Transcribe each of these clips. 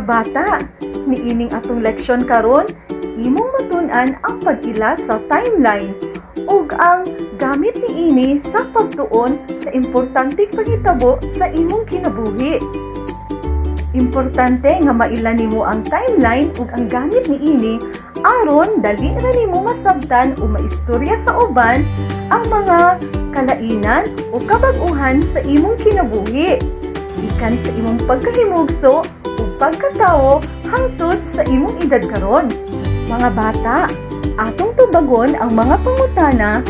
bata, niining atong leksyon karon, imong matun-an ang pag-ila sa timeline ug ang gamit niini sa pagtuon sa importanteng panghitabo sa imong kinabuhi. Importante nga maila nimo ang timeline ug ang gamit niini aron dali ra nimo masabtan o maistorya sa uban ang mga kalainan o kabag-uhan sa imong kinabuhi, ikan sa imong pagkahimugso o pagkatawo hangtod sa imong edad karon. Mga bata, atong tubagon ang mga pangutana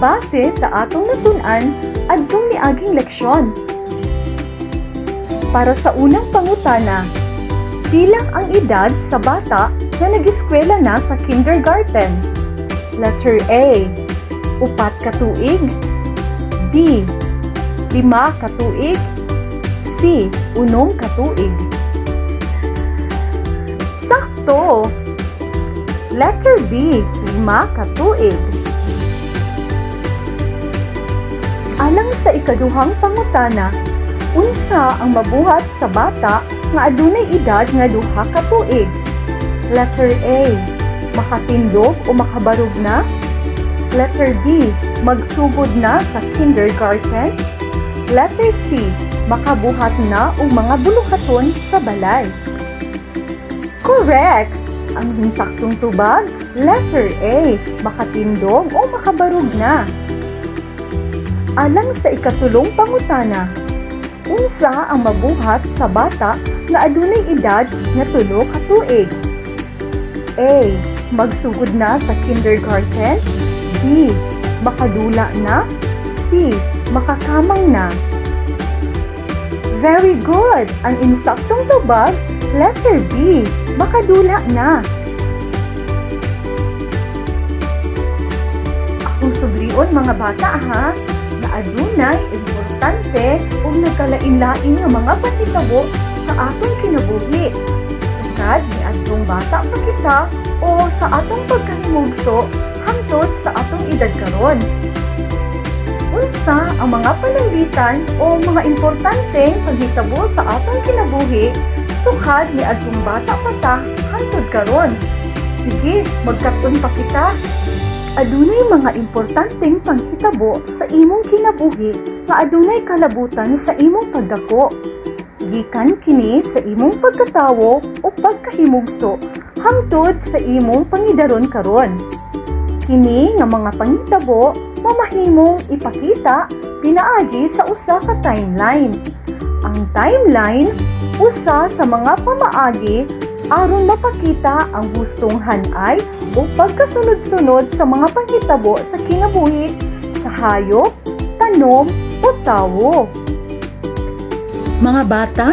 base sa atong natun-an adtong niaging leksyon. Para sa unang pangutana, bilang ang edad sa bata na nag-eskwela na sa kindergarten? Letter A, 4 ka tuig. B, 5 ka tuig. C, 6 ka tuig. Sakto! Letter B, 5 ka tuig. Alang sa ikaduhang pangutana, unsa ang mabuhat sa bata nga adunay edad nga 2 ka tuig? Letter A, makatindog o makabarog na? Letter B, magsugod na sa kindergarten? Letter C, makabuhat na o mga buluhaton sa balay? Correct! Ang saktong tubag, letter A, makatindog o makabarog na. Alang sa ikatulong pangutana, unsa ang mabuhat sa bata nga adunay edad nga 3 ka tuig? A, magsugod na sa kindergarten. B, makadula na. C, makakamang na. Very good! Ang insaktong tubag, letter B, makadula na. Akong sublion mga bata ha, na adunay importante o nagkalain-lain nga mga panghitabo sa atong kinabuhi. Sukad ni adtong bata pa kita o sa atong pagkahimugso hangtod sa atong edad karon. Unsa ang mga pananglitan o mga importanteng panghitabo sa atong kinabuhi sukad ni adtong bata pa ta hangtod karon? Sige, magkaton pa kita. Adunay mga importanteng panghitabo sa imong kinabuhi nga adunay kalabutan sa imong pagdako. Gikan kini sa imong pagkatawo o pagkahimugso hangtod sa imong pangidaron karon. Kini nga mga panghitabo mamahimong ipakita pinaagi sa usa ka timeline. Ang timeline usa sa mga pamaagi aron mapakita ang hustong hanay o pagkasunod-sunod sa mga panghitabo sa kinabuhi sa hayop, tanom o tawo. Mga bata,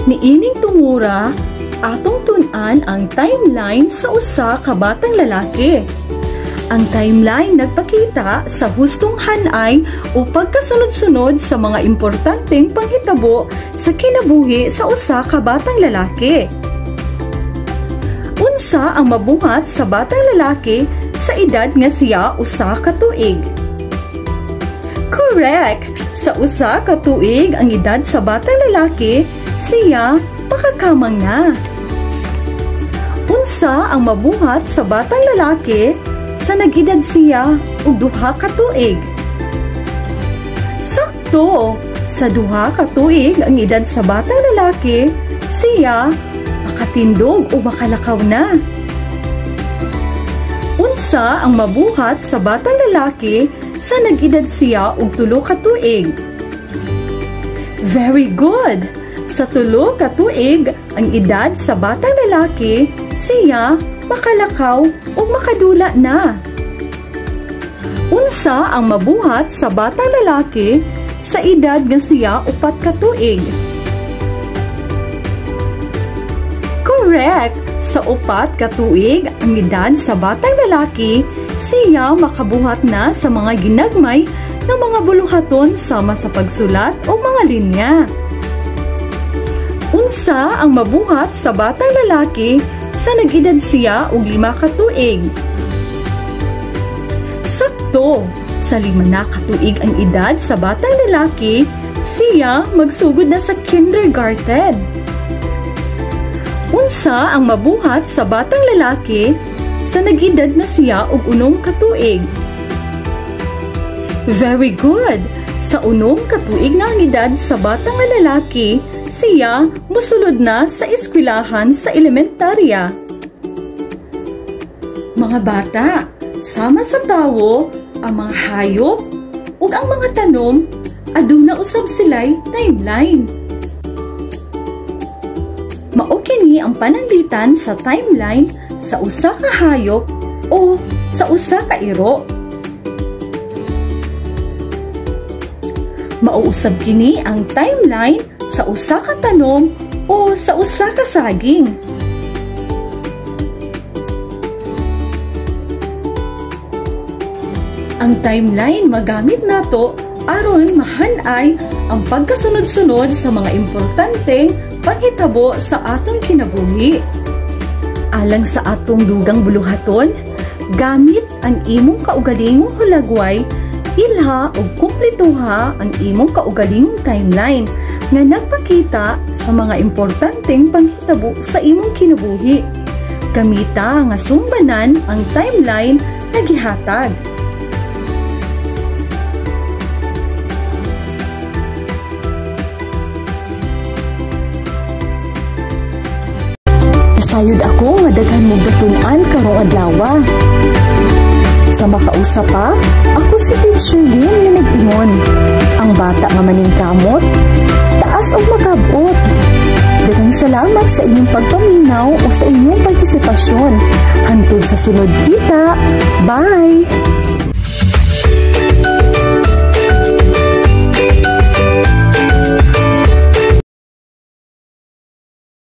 niining tungura, atong tun-an ang timeline sa usa ka batang lalaki. Ang timeline nagpakita sa hustong hanay o pagkasunod-sunod sa mga importanteng panghitabo sa kinabuhi sa usa ka batang lalaki. Unsa ang mabuhat sa batang lalaki sa edad nga siya usa ka tuig? Correct! Sa usa ka tuig ang edad sa batang lalaki, siya makakamang na. Unsa ang mabuhat sa batang lalaki sa nag-edad siya og 2 ka tuig? Sakto! Sa 2 ka tuig ang edad sa batang lalaki, siya makatindog o makalakaw na. Unsa ang mabuhat sa batang lalaki sa nag-edad siya og 3 ka tuig? Very good! Sa 3 ka tuig ang edad sa batang lalaki, siya makalakaw o makadula na. Unsa ang mabuhat sa batang lalaki sa edad nga siya 4 ka tuig? Correct! Sa 4 ka tuig ang edad sa batang lalaki, siya makabuhat na sa mga ginagmay ng mga buluhaton sama sa pagsulat o mga linya. Unsa ang mabuhat sa batang lalaki sa nag-edad siya og 5 ka tuig? Sakto! Sa 5 na ka tuig ang edad sa batang lalaki, siya magsugod na sa kindergarten. Unsa ang mabuhat sa batang lalaki sa nag-edad na siya og 9 ka tuig? Very good! Sa 9 ka tuig na ang edad sa batang lalaki, siya mosulod na sa eskwelahan sa elementarya. Mga bata, sama sa tawo, ang mga hayop ug ang mga tanom, aduna usab sila'y timeline. Mao kini ang pananglitan sa timeline sa usa ka hayop o sa usa ka iro. Mauusab kini ang timeline sa usa ka tanom o sa usa ka saging. Ang timeline magamit nato aron mahan-ay ang pagkasunod-sunod sa mga importanteng paghitabo sa atong kinabuhi. Alang sa atong dugang buluhaton, gamit ang imong kaugalingong hulagway, ilha o kumplituha ang imong kaugalingong timeline nga nagpakita sa mga importanteng panghitabo sa imong kinabuhi. Gamita nga sumbanan ang timeline na gihatag. Sayod ako nga daghan mo gatunan karong adlaw. Sa makausap pa, ako si Teacher Lynn nga nag-ingon. Ang bata nga maningkamot, taas o makabot. Daghang salamat sa inyong pagpaminaw o sa inyong partisipasyon. Hantod sa sunod kita. Bye!